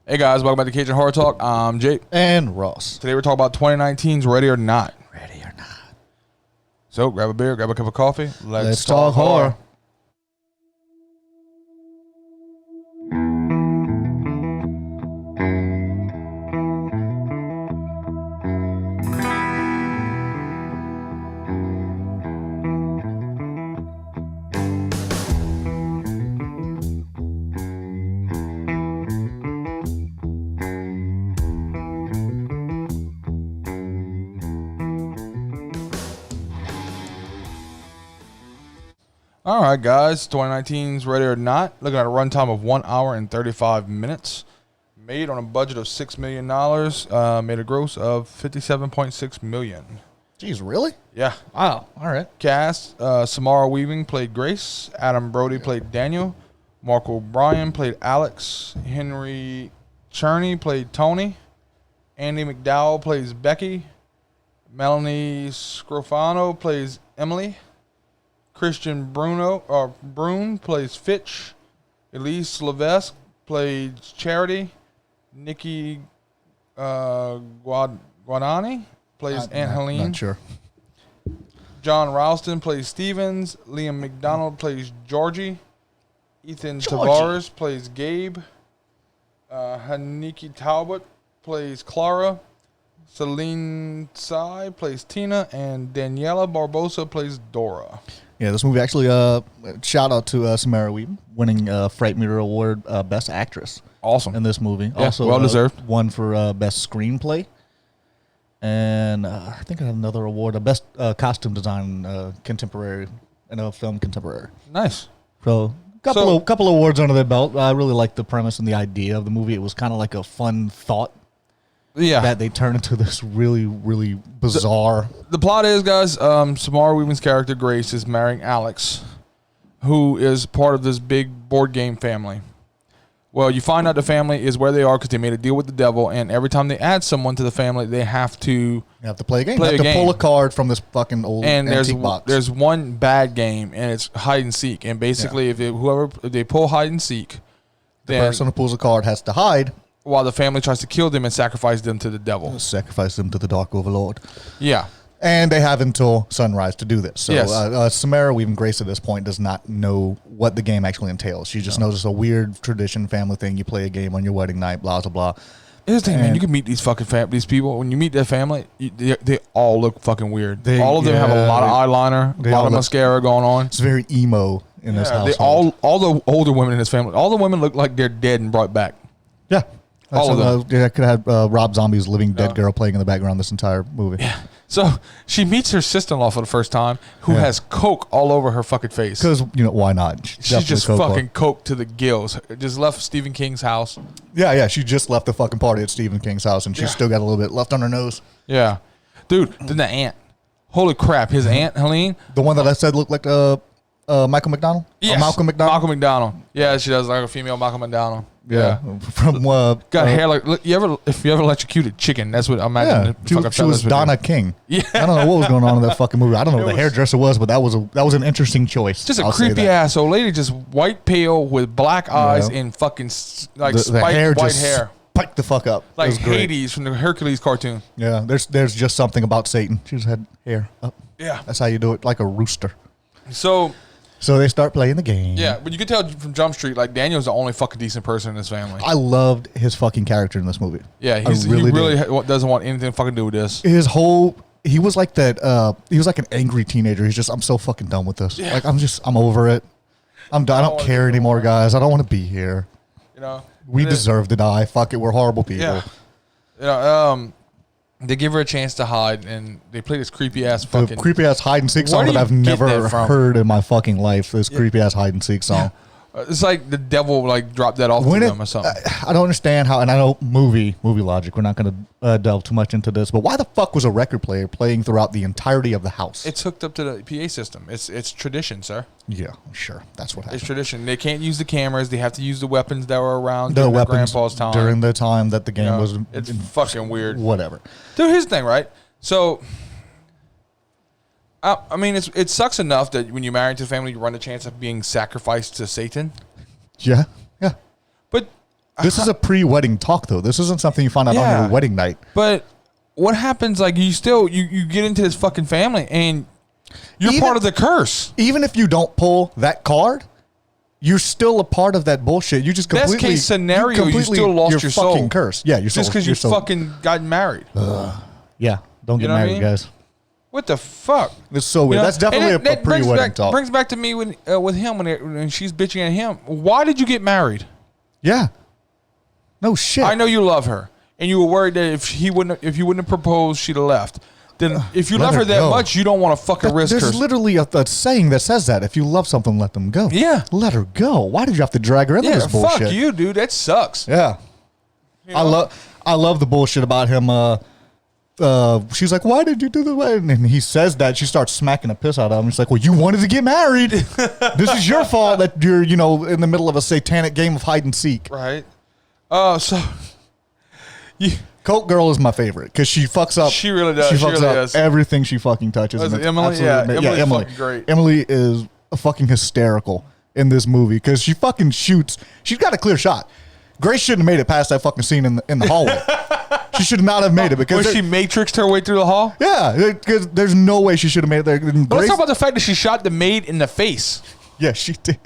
Hey guys, welcome back to Cajun Horror Talk. I'm Jake. And Ross. Today we're talking about 2019's Ready or Not. Ready or not. So grab a beer, grab a cup of coffee. Let's talk horror. All right, guys. 2019's Ready or Not. Looking at a runtime of 1 hour and 35 minutes. Made on a budget of $6 million. Made a gross of $57.6 million. Jeez, really? Yeah. Wow. All right. Cast, Samara Weaving played Grace. Adam Brody played Daniel. Mark O'Brien played Alex. Henry Cherney played Tony. Andy McDowell plays Becky. Melanie Scrofano plays Emily. Christian Brune plays Fitch. Elise Levesque plays Charity. Nikki Guadani plays Aunt Helene. Not sure. John Ralston plays Stevens. Liam McDonald plays Georgie. Ethan Tavares plays Gabe. Haniki Talbot plays Clara. Celine Tsai plays Tina. And Daniela Barbosa plays Dora. Yeah, this movie actually, shout out to Samara Weaving, winning Fright Meter Award Best Actress. Awesome. In this movie. Yeah, also, well deserved. Won for Best Screenplay. And I think I had another award, Best Costume Design Contemporary, in a film contemporary. Nice. So, couple awards under their belt. I really liked the premise and the idea of the movie. It was kind of like a fun thought. Yeah. That they turn into this really, really bizarre. The plot is, guys, Samara Weaving's character, Grace, is marrying Alex, who is part of this big board game family. Well, you find out the family is where they are because they made a deal with the devil, and every time they add someone to the family, they have to... You have to play a game. You have to pull a card from this fucking old antique box. There's one bad game, and it's hide and seek. And basically, if they pull hide and seek, the person who pulls a card has to hide while the family tries to kill them and sacrifice them to the devil. Sacrifice them to the Dark Overlord. Yeah. And they have until sunrise to do this. So yes. Samara Weaving Grace at this point does not know what the game actually entails. She just knows it's a weird tradition, family thing. You play a game on your wedding night, blah, blah, blah. Here's the thing, man. You can meet these fucking these people. When you meet their family, they all look fucking weird. All of them have a lot of eyeliner, a lot of mascara going on. It's very emo in this household. All the older women in this family, all the women look like they're dead and brought back. Yeah. All of them. I could have had Rob Zombie's Living Dead Girl playing in the background this entire movie. Yeah. So she meets her sister-in-law for the first time, who has coke all over her fucking face. Because, why not? She's just fucking coke to the gills. Just left Stephen King's house. Yeah. She just left the fucking party at Stephen King's house, and she's still got a little bit left on her nose. Yeah. Dude, then the aunt. Holy crap. His aunt, Helene. The one that I said looked like Michael McDonald? Yes. Malcolm McDonald? Malcolm McDonald. Yeah, she does like a female Malcolm McDonald. Yeah. From got hair like if you ever electrocuted chicken, that's what I imagine. Yeah. She was Donna King. Yeah. I don't know what was going on in that fucking movie. I don't know who the hardresser was, but that was an interesting choice. Just a creepy ass old lady, just white pale with black eyes and fucking like spiked white hair. Spiked the fuck up. Like Hades from the Hercules cartoon. Yeah. There's just something about Satan. She just had hair up. Yeah. That's how you do it, like a rooster. So they start playing the game. Yeah, but you can tell from Jump Street, like, Daniel's the only fucking decent person in this family. I loved his fucking character in this movie. Yeah, he really doesn't want anything to fucking do with this. He was like that, he was like an angry teenager. He's just, I'm so fucking done with this. Yeah. Like, I'm over it. I'm done. I don't care anymore, guys. I don't want to be here. We deserve to die. Fuck it. We're horrible people. Yeah. They give her a chance to hide, and they play this creepy ass fucking creepy ass hide and seek song that I've never heard in my fucking life. This creepy ass hide and seek song. It's like the devil like dropped that off to them or something. I don't understand how, and I know movie logic. We're not going to delve too much into this, but why the fuck was a record player playing throughout the entirety of the house? It's hooked up to the PA system. It's tradition, sir. Yeah, sure. That's what happened. It's tradition. They can't use the cameras. They have to use the weapons that were around during their grandpa's time. During the time that the game was. It's fucking weird. Whatever. Dude, here's the thing, right? So, I mean, it sucks enough that when you marry into a family, you run the chance of being sacrificed to Satan. Yeah. But This is a pre-wedding talk, though. This isn't something you find out on your wedding night. But what happens, like, you get into this fucking family, and you're part of the curse. Even if you don't pull that card, you're still a part of that bullshit. You just completely... Best case scenario, you still lost your soul. Fucking curse. Yeah, your soul. Just because you fucking got married. Yeah, don't get married, guys. What the fuck? It's so weird. That's definitely a pre-wedding talk. Brings back to me with him when she's bitching at him. Why did you get married? Yeah. No shit. I know you love her, and you were worried that if you wouldn't have proposed, she'd have left. Then if you love her that much, you don't want to fucking risk her. There's literally a saying that says that. If you love something, let them go. Yeah. Let her go. Why did you have to drag her into this bullshit? Fuck you, dude. That sucks. Yeah. You know? I love the bullshit about him. She's like, why did you do the wedding? And he says that. She starts smacking the piss out of him. She's like, well, you wanted to get married. This is your fault that you're, in the middle of a satanic game of hide and seek. Right. Coke Girl is my favorite because she fucks up. She really does. She fucks up everything she fucking touches. Emily? Yeah, Emily's fucking great. Emily is fucking hysterical in this movie because she fucking shoots. She's got a clear shot. Grace shouldn't have made it past that fucking scene in the hallway. She should not have made it because she matrixed her way through the hall. Yeah, because there's no way she should have made it there. Let's talk about the fact that she shot the maid in the face. Yeah, she did.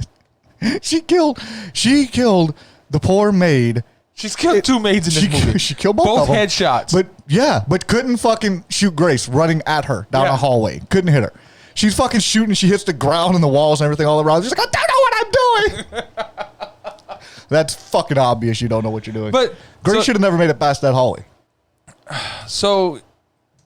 She killed the poor maid. She's killed two maids in this movie. She killed both of them. Headshots. But couldn't fucking shoot Grace running at her down a hallway. Couldn't hit her. She's fucking shooting. She hits the ground and the walls and everything all around. She's like, I don't know what I'm doing. That's fucking obvious. You don't know what you're doing. But Grace should have never made it past that hallway. So,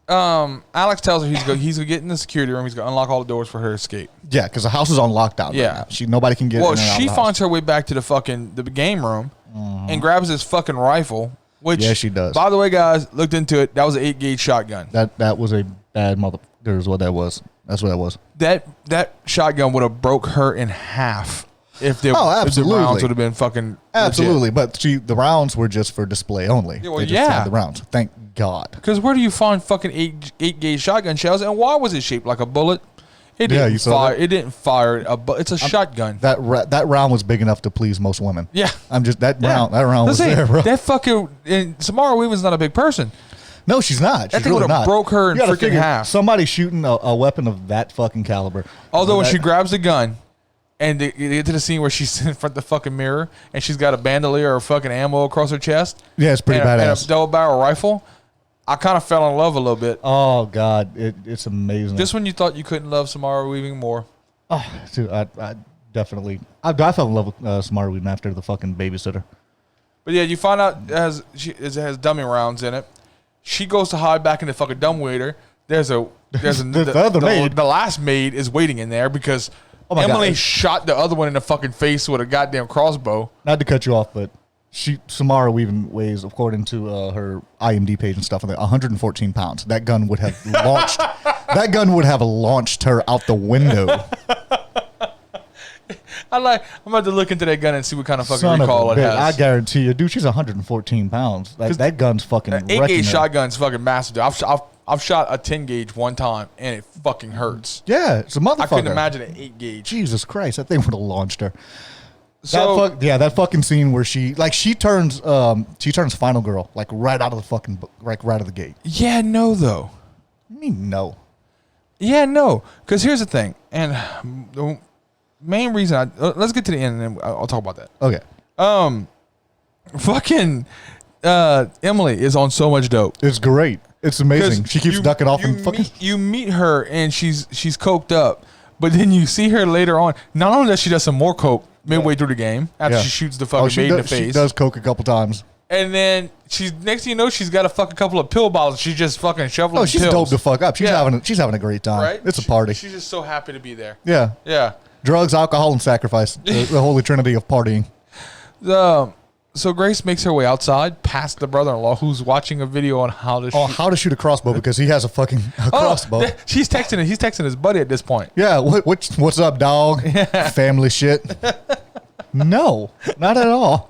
Alex tells her he's gonna get in the security room. He's gonna unlock all the doors for her to escape. Yeah, because the house is on lockdown. Yeah, right now. Nobody can get. Well, in and out she of the finds house. her way back to the game room and grabs his fucking rifle. Which, she does. By the way, guys, looked into it. That was an 8-gauge shotgun. That was a bad mother. There's what that was. That's what that was. That shotgun would have broke her in half. If the rounds would have been fucking absolutely, but the rounds were just for display only. Yeah, well, they just had the rounds. Thank God. Because where do you find fucking 8-gauge shotgun shells? And why was it shaped like a bullet? It didn't fire. It didn't fire a bullet. It's a shotgun. That round was big enough to please most women. Yeah, that round was there, bro. That fucking and Samara Weaving's not a big person. No, she's not. That thing would have broke her in freaking half. Somebody shooting a weapon of that fucking caliber. Although when she grabs the gun. And they get to the scene where she's in front of the fucking mirror and she's got a bandolier or fucking ammo across her chest. Yeah, it's pretty badass. And a double barrel rifle. I kind of fell in love a little bit. Oh, God. It's amazing. Just when you thought you couldn't love Samara Weaving more. Oh, dude, I definitely. I fell in love with Samara Weaving after the fucking babysitter. But yeah, you find out it has dummy rounds in it. She goes to hide back in the fucking dumbwaiter. There's the other maid. The last maid is waiting in there because... Emily shot the other one in the fucking face with a goddamn crossbow. Not to cut you off, but Samara Weaving weighs, according to her IMDb page and stuff, 114 pounds. That gun would have launched. That gun would have launched her out the window. I'm about to look into that gun and see what kind of fucking recoil it has. I guarantee you, dude. She's 114 pounds. That gun's fucking. 8-gauge shotgun's fucking massive, dude. I've shot a 10-gauge one time, and it fucking hurts. Yeah, it's a motherfucker. I couldn't imagine an 8-gauge. Jesus Christ, that thing would have launched her. So that fucking scene where she turns final girl right out of the fucking right out of the gate. Yeah, no though. I mean no. Yeah, no. Because here's the thing, and the main reason let's get to the end, and then I'll talk about that. Okay. Fucking Emily is on so much dope. It's great. It's amazing. She keeps ducking off and fucking. You meet her and she's coked up, but then you see her later on. Not only does she does some more coke midway through the game after she shoots the fucking maid in the face. She does coke a couple times. And then next thing you know, she's got a fucking couple of pill bottles. She's just fucking shoveling pills. She's dope the fuck up. She's having a great time. Right? It's a party. She's just so happy to be there. Yeah. Yeah. Drugs, alcohol, and sacrifice. The holy trinity of partying. So Grace makes her way outside past the brother-in-law who's watching a video on how to shoot a crossbow because he has a fucking crossbow. He's texting his buddy at this point. Yeah, what's up, dog? Yeah. Family shit. No, not at all.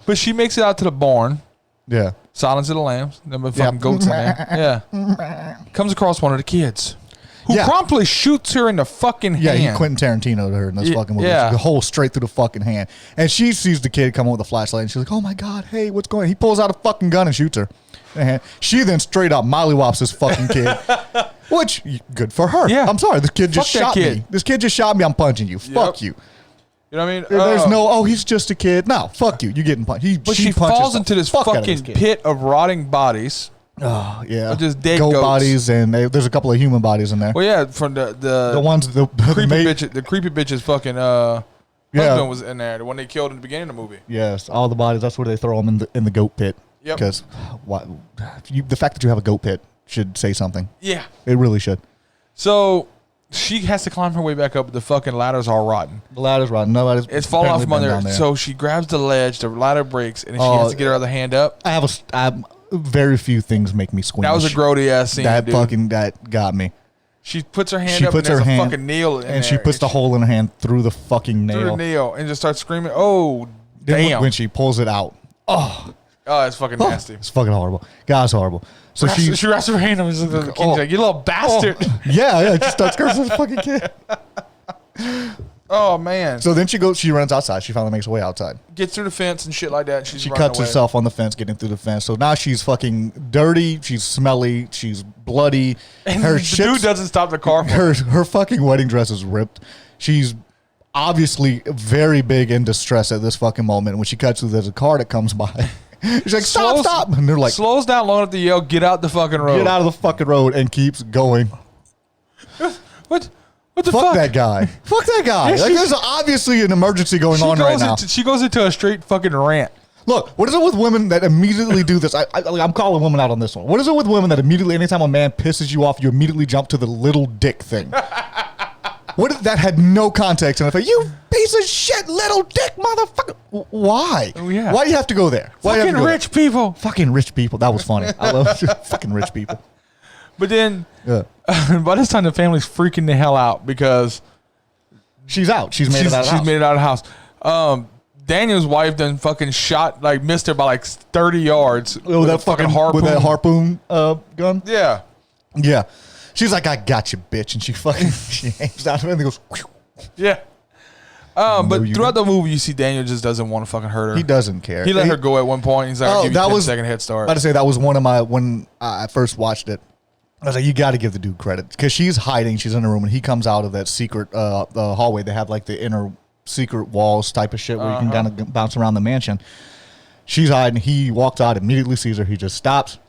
But she makes it out to the barn. Yeah. Silence of the Lambs. Them fucking goats in there. Yeah. Comes across one of the kids who promptly shoots her in the fucking hand. Yeah, he Quentin Tarantino'd her in this fucking movie. The hole straight through the fucking hand. And she sees the kid come with a flashlight, and she's like, oh my God, hey, what's going on? He pulls out a fucking gun and shoots her. And she then straight up mollywops this fucking kid. Which, good for her. Yeah. I'm sorry, this kid just shot me. This kid just shot me, I'm punching you. Fuck you. You know what I mean? There's he's just a kid. No, fuck you. You're getting punched. But she falls into this fucking pit of rotting bodies. Oh, yeah. Just dead goat bodies, and there's a couple of human bodies in there. Well, yeah, from the ones, the creepy bitch's fucking husband was in there, the one they killed in the beginning of the movie. Yes, all the bodies, that's where they throw them in the goat pit. Yep. Because the fact that you have a goat pit should say something. Yeah. It really should. So she has to climb her way back up, but the fucking ladder's all rotten. The ladder's rotten. It's falling off from under. So she grabs the ledge, the ladder breaks, and then she has to get her other hand up. Very few things make me squeamish. That was a grody ass scene. That got me. She puts her hand up, and there's a fucking nail in there. And she puts the hole in her hand through the fucking nail. Through the nail, and just starts screaming, oh, damn. When she pulls it out. Oh, it's fucking nasty. It's fucking horrible. God, it's horrible. So she wraps her hand up and she's like, you little bastard. Yeah, she starts cursing the fucking kid. Oh, man. So then she runs outside. She finally makes her way outside. Gets through the fence and shit like that. She cuts herself on the fence, getting through the fence. So now she's fucking dirty. She's smelly. She's bloody. And the dude doesn't stop the car. Her fucking wedding dress is ripped. She's obviously very big in distress at this fucking moment. When she cuts through, there's a car that comes by. She's like, stop. And they're like, slows down long enough to yell, get out the fucking road. Get out of the fucking road, and keeps going. What the fuck? Fuck that guy. Fuck that guy. Yeah, like, there's obviously an emergency going on right now. She goes into a straight fucking rant. Look, what is it with women that immediately do this? I'm calling women out on this one. What is it with women that immediately, anytime a man pisses you off, you immediately jump to the little dick thing? What if that had no context? And I thought, you piece of shit, little dick motherfucker. Why? Oh, yeah. Why do you have to go there? Fucking rich people. Fucking rich people. That was funny. I love fucking rich people. But then, by this time, the family's freaking the hell out because she's out. She's made it out of the house. She's made it out of the house. Daniel's wife done fucking missed her by like 30 yards. Oh, that fucking harpoon. With that harpoon gun? Yeah. Yeah. She's like, I got you, bitch. And she aims out of it and goes, whew. Yeah. But throughout the movie, you see Daniel just doesn't want to fucking hurt her. He doesn't care. He let her go at one point. He's like, I'll give you a 10-second head start. I was about to say, that was one of my, when I first watched it, I was like, you got to give the dude credit. Because she's hiding. She's in a room, and he comes out of that secret hallway. They have like the inner secret walls type of shit where you can kind of bounce around the mansion. She's hiding. He walks out, immediately sees her. He just stops.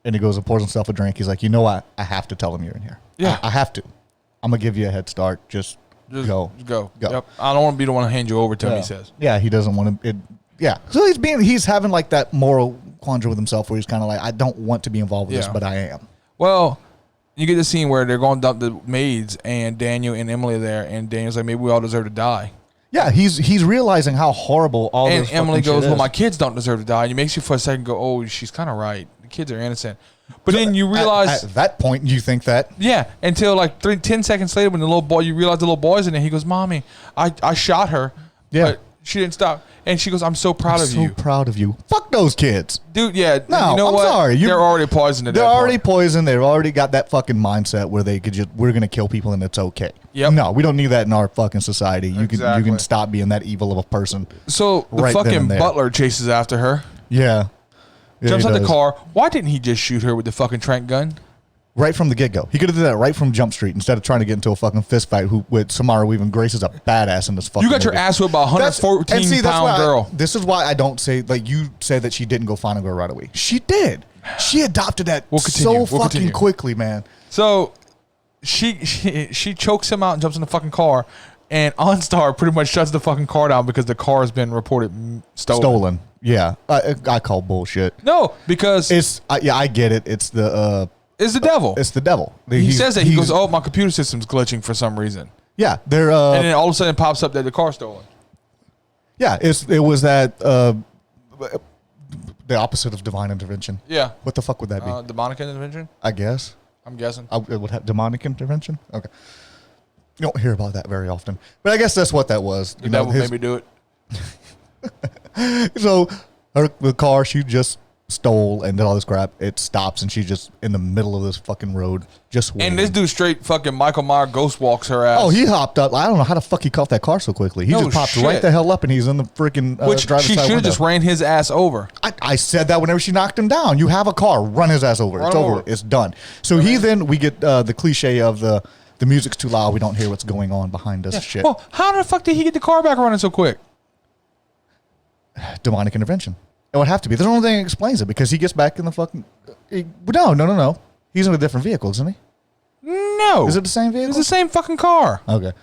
And he goes and pours himself a drink. He's like, you know what? I have to tell him you're in here. Yeah. I have to. I'm going to give you a head start. Just go. Go. Yep. I don't want to be the one to hand you over to him, he says. Yeah, he doesn't want to. Yeah. So he's having like that moral quandary with himself where he's kind of like, I don't want to be involved with this, but I am. Well, you get the scene where they're going to dump the maids and Daniel and Emily are there. And Daniel's like, maybe we all deserve to die. Yeah, he's realizing how horrible all this And Emily goes, well, is. My kids don't deserve to die. And it makes you for a second go, oh, she's kind of right. The kids are innocent. But so then you realize... At that point, you think that... Yeah, until like 10 seconds later when the little boy, you realize the little boy's in there. He goes, Mommy, I shot her. Yeah. But she didn't stop. And she goes, I'm so proud of you. So proud of you. Fuck those kids. Dude, yeah. No, you know I'm sorry. They're already poisoned. They're already poisoned. They've already got that fucking mindset where they could just, we're going to kill people and it's okay. Yep. No, we don't need that in our fucking society. You can stop being that evil of a person. So the fucking butler chases after her. Yeah. Jumps out the car. Why didn't he just shoot her with the fucking trank gun? Right from the get-go. He could have did that right from Jump Street instead of trying to get into a fucking fist fight with Samara Weaving. Grace is a badass in this fucking You got movie. your ass whipped by a 114-pound girl. This is why I don't say, like, you said that she didn't go find a girl right away. She did. She adopted that fucking quickly, man. So she chokes him out and jumps in the fucking car, and OnStar pretty much shuts the fucking car down because the car has been reported stolen. Yeah. I call bullshit. No, because... It's I get it. It's the... It's the devil. It's the devil. He says that. He goes, oh, my computer system's glitching for some reason. Yeah. They're... and then all of a sudden it pops up that the car's stolen. Yeah. It was that... the opposite of divine intervention. Yeah. What the fuck would that be? Demonic intervention? I guess. I'm guessing. It would have demonic intervention? Okay. You don't hear about that very often. But I guess that's what that was. The devil made me do it. So the car, she just stole and did all this crap, it stops and she's just in the middle of this fucking road, just waiting. And this dude straight fucking Michael Myers ghost walks her ass. Oh, he hopped up. I don't know how the fuck he caught that car so quickly. He just popped right the hell up and he's in the freaking Which driver's she side should have window. just ran his ass over. I said that whenever she knocked him down. You have a car, run his ass over. It's over. It's done. So we get the cliche of the music's too loud. We don't hear what's going on behind us. Shit. Well, how the fuck did he get the car back running so quick? Demonic intervention. It would have to be. There's the only thing that explains it because he gets back in the fucking. No. He's in a different vehicle, isn't he? No. Is it the same vehicle? It's the same fucking car. Okay.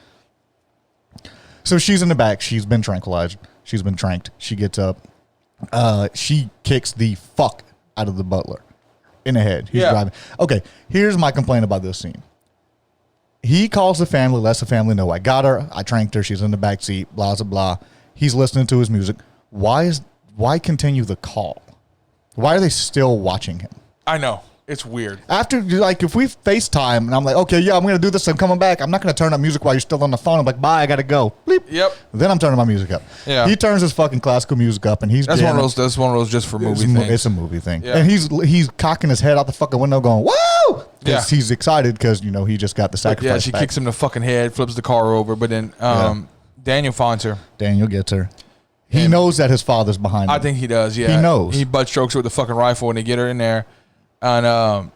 So she's in the back. She's been tranquilized. She's been tranked. She gets up. She kicks the fuck out of the butler in the head. He's driving. Okay. Here's my complaint about this scene. He calls the family, lets the family know I got her. I tranked her. She's in the back seat. Blah blah blah. He's listening to his music. Why continue the call? Why are they still watching him? I know. It's weird. After, like, if we FaceTime and I'm like, okay, yeah, I'm going to do this. I'm coming back. I'm not going to turn up music while you're still on the phone. I'm like, bye, I got to go. Bleep. Yep. Then I'm turning my music up. Yeah. He turns his fucking classical music up and he's That's one of those just for movie things. It's a movie thing. Yeah. And he's cocking his head out the fucking window going, woo! Because he's excited because, he just got the sacrifice Yeah, she back. kicks him in the fucking head, flips the car over, but then Daniel finds her. Daniel gets her. He knows that his father's behind him. I think he does, yeah. He knows. He butt strokes her with the fucking rifle and they get her in there. And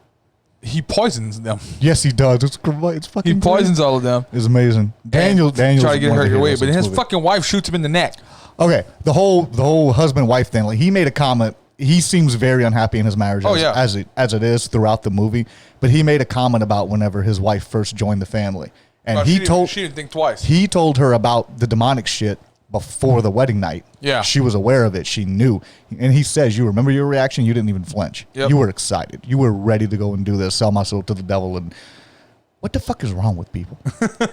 he poisons them. Yes, he does. It's fucking He poisons all of them. It's amazing. Daniel try to get her your way, but his fucking wife shoots him in the neck. Okay, the whole husband wife thing. Like, he made a comment. He seems very unhappy in his marriage as it is throughout the movie. But he made a comment about whenever his wife first joined the family, and she didn't think twice. He told her about the demonic shit before the wedding night. Yeah, she was aware of it. She knew, and he says, "You remember your reaction? You didn't even flinch. Yep. You were excited. You were ready to go and do this. Sell my soul to the devil." And what the fuck is wrong with people?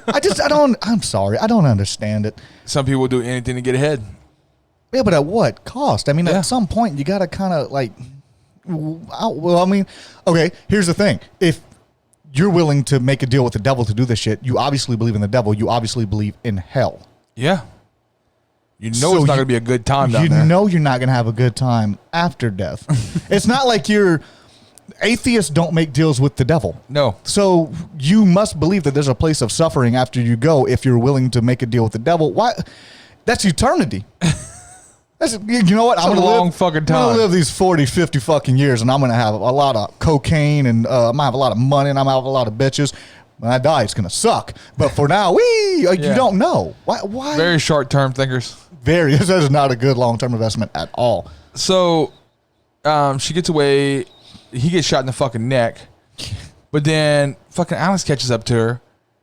I'm sorry. I don't understand it. Some people do anything to get ahead. Yeah, but at what cost? I mean, at some point, you got to kind of like, well, I mean, okay, here's the thing. If you're willing to make a deal with the devil to do this shit, you obviously believe in the devil. You obviously believe in hell. Yeah. It's not going to be a good time down there. You know you're not going to have a good time after death. It's not like atheists don't make deals with the devil. No. So you must believe that there's a place of suffering after you go if you're willing to make a deal with the devil. Why? That's eternity. You know what? I'm going to live these 40, 50 fucking years, and I'm going to have a lot of cocaine, and I'm going to have a lot of money, and I'm going to have a lot of bitches. When I die, it's going to suck. But for now, you don't know. Why? Very short-term thinkers. That is not a good long-term investment at all. So, she gets away. He gets shot in the fucking neck. But then fucking Alex catches up to her.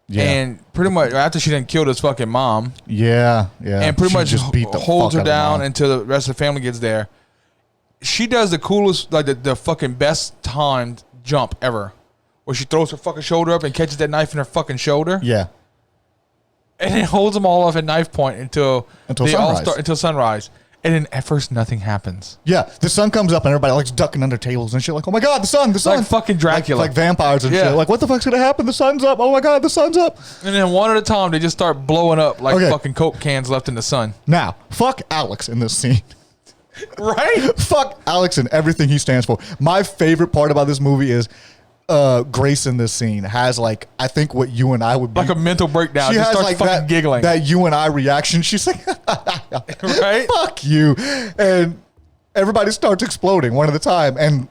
Yeah. And pretty much after she done killed his fucking mom. Yeah. And pretty much just holds her down until the rest of the family gets there. She does the coolest, like the fucking best timed jump ever. Where she throws her fucking shoulder up and catches that knife in her fucking shoulder. Yeah. And then holds them all off at knife point until sunrise. Until sunrise. And then at first nothing happens. Yeah, the sun comes up and everybody likes ducking under tables and shit. Like, oh my god, the sun! Like fucking Dracula. Like vampires and shit. Like, what the fuck's gonna happen? The sun's up! Oh my god, the sun's up! And then one at a time, they just start blowing up like fucking Coke cans left in the sun. Now, fuck Alex in this scene. Right? Fuck Alex and everything he stands for. My favorite part about this movie is Grace in this scene has like, I think what you and I would be. Like a mental breakdown. She just has starts like fucking giggling. That you and I reaction. She's like, right? Fuck you. And everybody starts exploding one at a time. And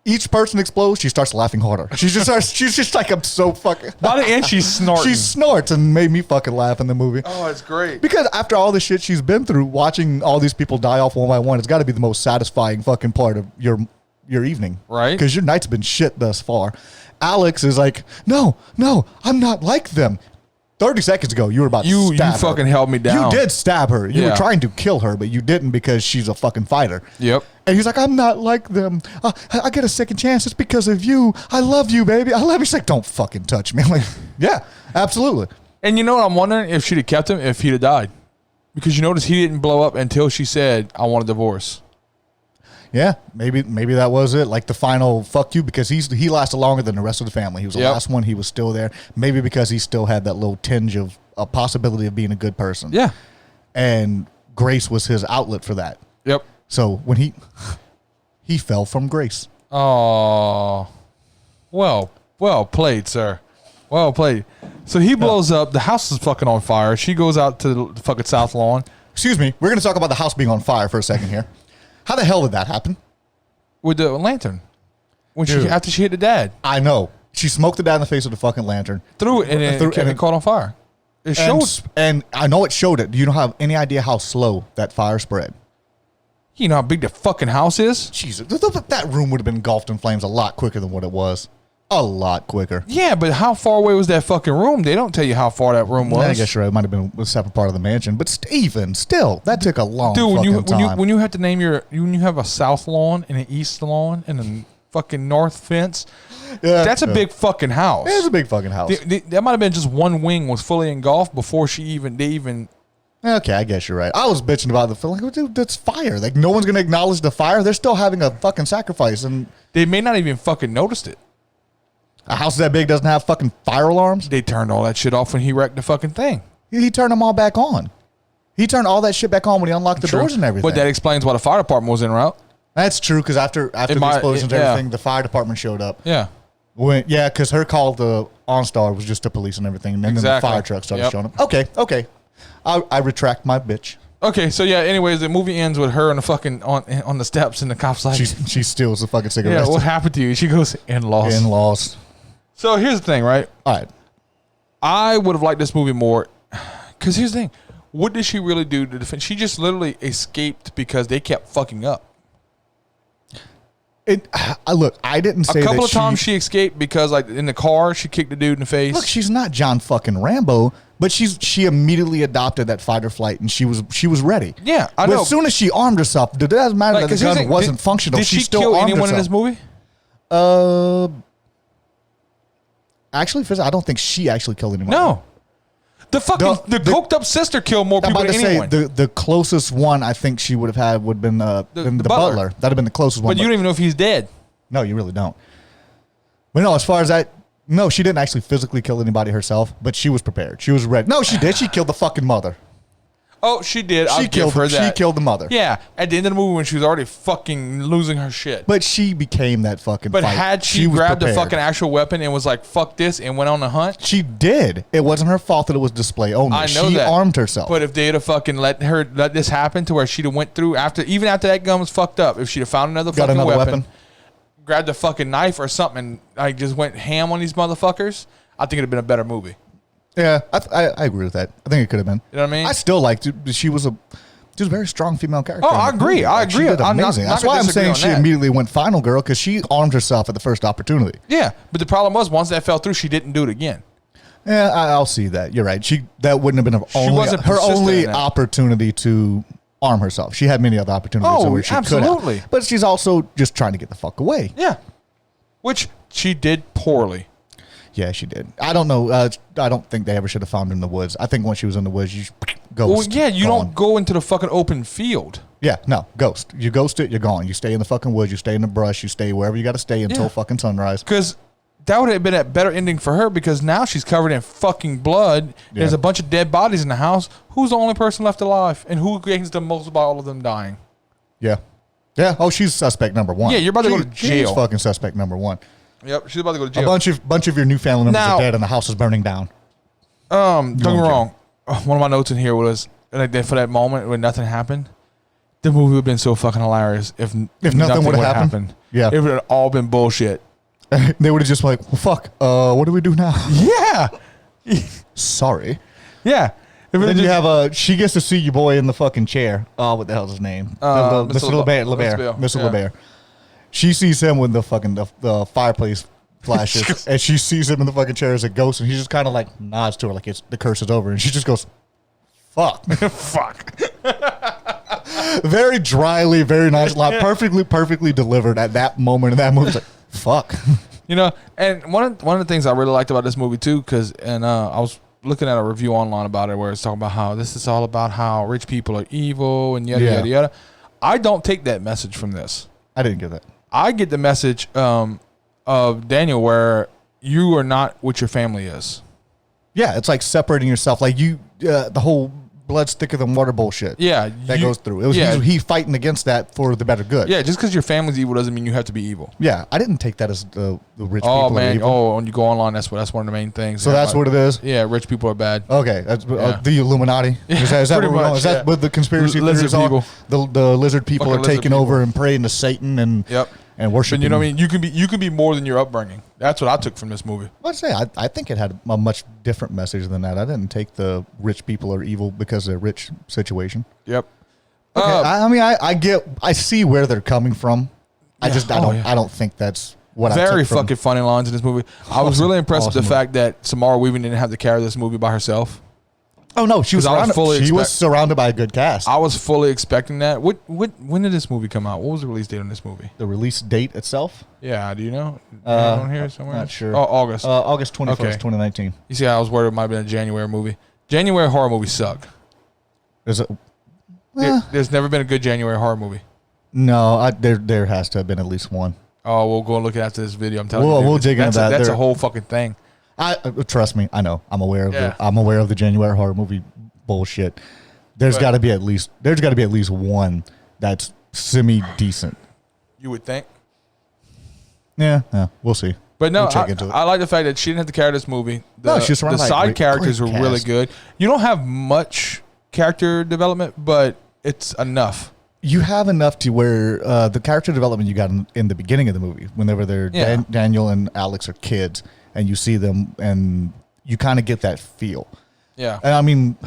each person explodes, she starts laughing harder. She's just like, I'm so fucking. By the end, she's snorting. She snorts and made me fucking laugh in the movie. Oh, it's great. Because after all the shit she's been through, watching all these people die off one by one, it's got to be the most satisfying fucking part of your evening. Right. Because your night's been shit thus far. Alex is like, no, I'm not like them. 30 seconds ago, you were about to stab her. You fucking held me down. You did stab her. You were trying to kill her, but you didn't because she's a fucking fighter. Yep. And he's like, I'm not like them. I get a second chance. It's because of you. I love you, baby. I love you. She's like, don't fucking touch me. I'm like, yeah, absolutely. And you know what I'm wondering? If she'd have kept him, if he'd have died. Because you notice he didn't blow up until she said, I want a divorce. Yeah, maybe that was it. Like the final fuck you, because he lasted longer than the rest of the family. He was the last one. He was still there. Maybe because he still had that little tinge of a possibility of being a good person. Yeah. And Grace was his outlet for that. Yep. So when he He fell from grace. Oh, well played, sir. Well played. So he blows up. The house is fucking on fire. She goes out to the fucking south lawn. Excuse me. We're going to talk about the house being on fire for a second here. How the hell did that happen? With the lantern. After she hit the dad. I know. She smoked the dad in the face with the fucking lantern. Threw it and it caught on fire. It showed. And I know it showed it. Do you have any idea how slow that fire spread? You know how big the fucking house is? Jesus. That room would have been engulfed in flames a lot quicker than what it was. A lot quicker. Yeah, but how far away was that fucking room? They don't tell you how far that room was. I guess you're right. It might have been a separate part of the mansion. But still, that took a long time. When you have to name when you have a south lawn and an east lawn and a fucking north fence, that's a big fucking house. It's a big fucking house. That might have been just one wing was fully engulfed before they even. Okay, I guess you're right. I was bitching about the film. Like, dude, that's fire. Like, no one's going to acknowledge the fire. They're still having a fucking sacrifice. And they may not even fucking noticed it. A house that big doesn't have fucking fire alarms? They turned all that shit off when he wrecked the fucking thing. He turned them all back on. He turned all that shit back on when he unlocked the doors and everything. But that explains why the fire department was en route. That's true, because after the explosions and everything, the fire department showed up. Yeah. Because her call to OnStar was just to police and everything. And then the fire truck started showing up. Okay. I retract my bitch. Okay, so yeah, anyways, the movie ends with her on the fucking on the steps and the cops like she steals the fucking cigarette. Yeah, what happened to you? She goes, in-laws. So here's the thing, right? All right. I would have liked this movie more because here's the thing. What did she really do to defend? She just literally escaped because they kept fucking up. Look, I didn't say a couple of times she escaped because, like, in the car, she kicked the dude in the face. Look, she's not John fucking Rambo, but she immediately adopted that fight or flight, and she was ready. Yeah, I know. As soon as she armed herself, it doesn't matter that the gun wasn't functional. Did she still kill armed anyone herself. in this movie? Actually, I don't think she actually killed anyone. No. The coked up sister killed more people than anyone. The closest one I think she would have been the butler. That'd have been the closest one. But you don't even know if he's dead. No, you really don't. But no, as far as that, no, she didn't actually physically kill anybody herself, but she was prepared. She was ready. No, she did. She killed the fucking mother. Oh, she did. She killed the mother. Yeah, at the end of the movie when she was already fucking losing her shit. But she became that fucking But fight. had she grabbed the fucking actual weapon and was like, fuck this, and went on the hunt? She did. It wasn't her fault that it was display only. I know she that. armed herself. But if they'd have fucking let this happen to where she'd have went through even after that gun was fucked up, if she'd have found another weapon, grabbed a fucking knife or something, and like just went ham on these motherfuckers, I think it'd have been a better movie. Yeah, I agree with that. I think it could have been. You know what I mean? I still liked it. She was a very strong female character. Oh, I agree. I agree. She did amazing. That's why I'm saying she immediately went final girl, because she armed herself at the first opportunity. Yeah, but the problem was once that fell through, she didn't do it again. Yeah, I'll see that. You're right. That wouldn't have been her only opportunity to arm herself. She had many other opportunities where she could have. But she's also just trying to get the fuck away. Yeah, which she did poorly. Yeah, she did. I don't know. I don't think they ever should have found her in the woods. I think once she was in the woods, you ghost. Well, yeah, you don't go into the fucking open field. Yeah, no, ghost. You ghost it, you're gone. You stay in the fucking woods, you stay in the brush, you stay wherever you got to stay until fucking sunrise. Because that would have been a better ending for her, because now she's covered in fucking blood. Yeah. There's a bunch of dead bodies in the house. Who's the only person left alive? And who gains the most by all of them dying? Yeah. Yeah. Oh, she's suspect number one. Yeah, you're about to go to jail. She's fucking suspect number one. Yep, she's about to go to jail. A bunch of your new family members are dead and the house is burning down. Don't get me wrong. One of my notes in here was, like, for that moment when nothing happened, the movie would have been so fucking hilarious if nothing would have happened. Yeah. It would have all been bullshit. They would have just like, well, fuck, what do we do now? Yeah. Sorry. Yeah. Then you have she gets to see your boy in the fucking chair. Oh, what the hell's his name? Mr. LeBaire. Mr. LeBaire. She sees him when the fucking the fireplace flashes, and she sees him in the fucking chair as a ghost, and he just kind of like nods to her like the curse is over, and she just goes, "Fuck, fuck." Very dryly, very nice, like perfectly delivered at that moment. In that movie, like, fuck. You know, and one of the things I really liked about this movie too, I was looking at a review online about it where it's talking about how this is all about how rich people are evil and yada yada. I don't take that message from this. I didn't get that. I get the message of Daniel where you are not what your family is. Yeah, it's like separating yourself. Like the whole blood's thicker than water bullshit. Yeah, that goes through. It was he fighting against that for the better good. Yeah, just because your family's evil doesn't mean you have to be evil. Yeah, I didn't take that as the rich people are evil. Oh, when you go online, that's one of the main things. So that's what it is? Yeah, rich people are bad. Okay, that's the Illuminati. Is that where we're going? Is that what the conspiracy theories are? The lizard people are taking over and praying to Satan and worshiping. But you know what I mean? You can be more than your upbringing. That's what I took from this movie. I'd say I think it had a much different message than that. I didn't take the rich people are evil because of their rich situation. Yep. Okay, I see where they're coming from. I don't think that's what I took from. Very fucking funny lines in this movie. I was really impressed with the fact that Samara Weaving didn't have to carry this movie by herself. Oh no, she was surrounded by a good cast. I was fully expecting that. When did this movie come out? What was the release date on this movie? The release date itself? Yeah, do you know? On here somewhere? Not sure. Oh, August. August 21st, 2019. You see how I was worried it might have been a January movie. January horror movies suck. Is it? There's never been a good January horror movie. No, there has to have been at least one. Oh, we'll go and look after this video. I'm telling you. We'll dig into that. That's a whole fucking thing. Trust me, I know. I'm aware of the January horror movie bullshit. There's got to be at least one that's semi decent. You would think. Yeah, we'll see. But no, we'll check into it. I like the fact that she didn't have to carry this movie. No, she's surrounded by the side characters were really good. You don't have much character development, but it's enough. You have enough to where the character development you got in the beginning of the movie, whenever they're Daniel and Alex are kids, and you see them, and you kind of get that feel. Yeah. And I mean,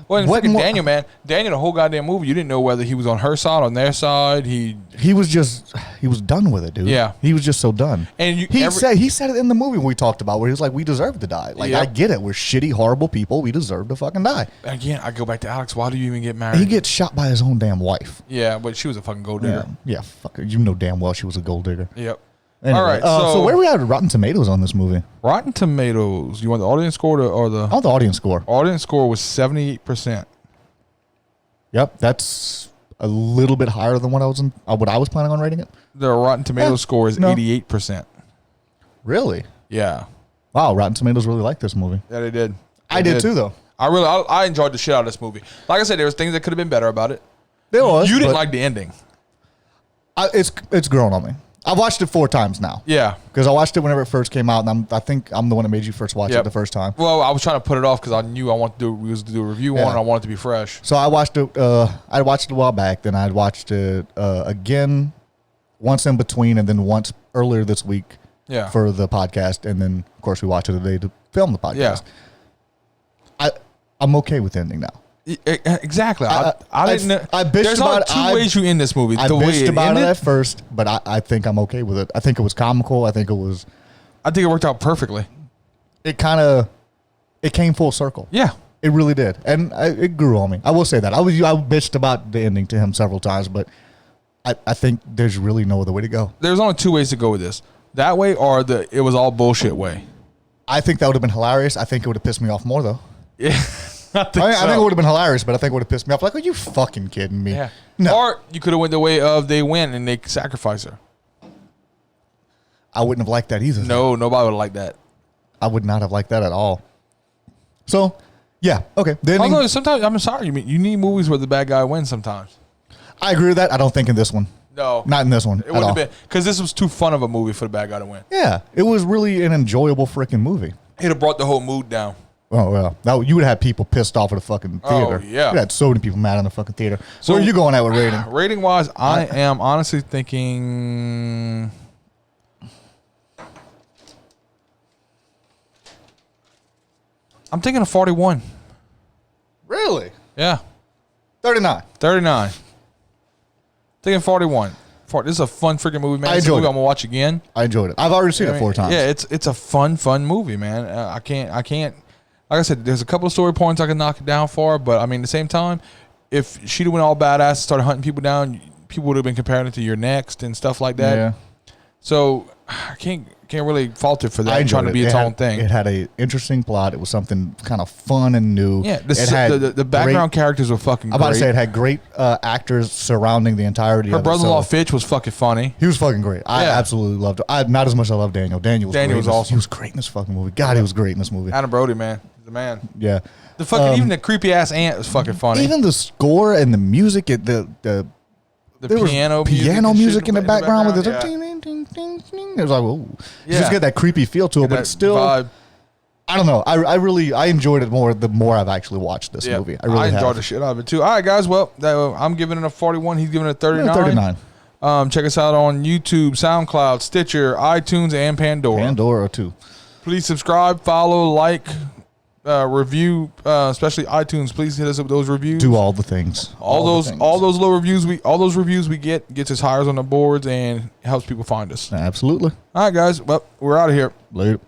Daniel, man. Daniel, the whole goddamn movie, you didn't know whether he was on her side, on their side. He was done with it, dude. Yeah. He was just so done. And he said it in the movie we talked about, where he was like, we deserve to die. Like, I get it. We're shitty, horrible people. We deserve to fucking die. Again, I go back to Alex. Why do you even get married? He gets shot by his own damn wife. Yeah, but she was a fucking gold digger. Yeah, fuck her. You know damn well she was a gold digger. Yep. Anyway, all right. So where are we at Rotten Tomatoes on this movie? Rotten Tomatoes. You want the audience score or the? I want the audience score. Audience score was 78%. Yep, that's a little bit higher than what I was planning on rating it. The Rotten Tomatoes score is 88%. Really? Yeah. Wow, Rotten Tomatoes really liked this movie. Yeah, they did. I did too, though. I enjoyed the shit out of this movie. Like I said, there was things that could have been better about it. There was. You didn't like the ending. It's grown on me. I've watched it 4 times now. Yeah. Because I watched it whenever it first came out, and I think I'm the one that made you first watch it the first time. Well, I was trying to put it off because I knew we was to do a review on it, and I wanted it to be fresh. So I watched it. I watched it a while back. Then I watched it again, once in between, and then once earlier this week. Yeah. For the podcast, and then of course we watched it today to film the podcast. Yeah. I'm okay with the ending now. Exactly. I didn't know. There's only two ways you end this movie. I bitched about it at first, but I think I'm okay with it. I think it was comical. I think it worked out perfectly. It came full circle. Yeah. It really did. And it grew on me. I will say that. I bitched about the ending to him several times, but I think there's really no other way to go. There's only 2 ways to go with this. That way or it was all bullshit way. I think that would have been hilarious. I think it would have pissed me off more, though. Yeah. I think it would have been hilarious, but I think it would have pissed me off. Like, are you fucking kidding me? Yeah. No. Or you could have went the way of they win and they sacrifice her. I wouldn't have liked that either. No, nobody would have liked that. I would not have liked that at all. So, yeah, okay. Although sometimes, I'm sorry, you need movies where the bad guy wins sometimes. I agree with that. I don't think in this one. No. Not in this one. It wouldn't have been. Because this was too fun of a movie for the bad guy to win. Yeah. It was really an enjoyable freaking movie. He'd have brought the whole mood down. Oh, well. You would have people pissed off at the fucking theater. Oh, yeah. You had so many people mad in the fucking theater. So where are you going at with rating? Rating-wise, I am honestly thinking... I'm thinking of 41. Really? Yeah. 39. Thinking 41. This is a fun freaking movie, man. I enjoyed it. I'm gonna watch again. I enjoyed it. I've already seen it 4 times. Yeah, it's a fun movie, man. I can't. Like I said, there's a couple of story points I can knock it down for, but I mean, at the same time, if she'd have went all badass and started hunting people down, people would have been comparing it to Your Next and stuff like that. Yeah. So I can't really fault it for that. Trying to be its own thing. It had an interesting plot. It was something kind of fun and new. Yeah, the background characters were fucking great. I'm about to say it had great actors surrounding the entirety of it. Her brother-in-law Fitch was fucking funny. He was fucking great. I absolutely loved it. Not as much as I love Daniel. Daniel was awesome. He was great in this fucking movie. God, he was great in this movie. Adam Brody, man. the man. Yeah. The fucking even the creepy ass ant was fucking funny. Even the score and the music, the piano music in the background with the ding, ding, ding, ding, ding. It was like, whoa. You just get that creepy feel to it, but it's still vibe. I don't know. I enjoyed it more the more I've actually watched this movie. I enjoyed the shit out of it too. All right, guys. Well, I'm giving it a 41. He's giving it a 39. 39. Check us out on YouTube, SoundCloud, Stitcher, iTunes, and Pandora. Pandora too. Please subscribe, follow, like, review, especially iTunes. Please hit us up with those reviews. Do all the things. All those low reviews we get gets us higher on the boards and helps people find us. Absolutely. All right, guys. Well, we're out of here. Later.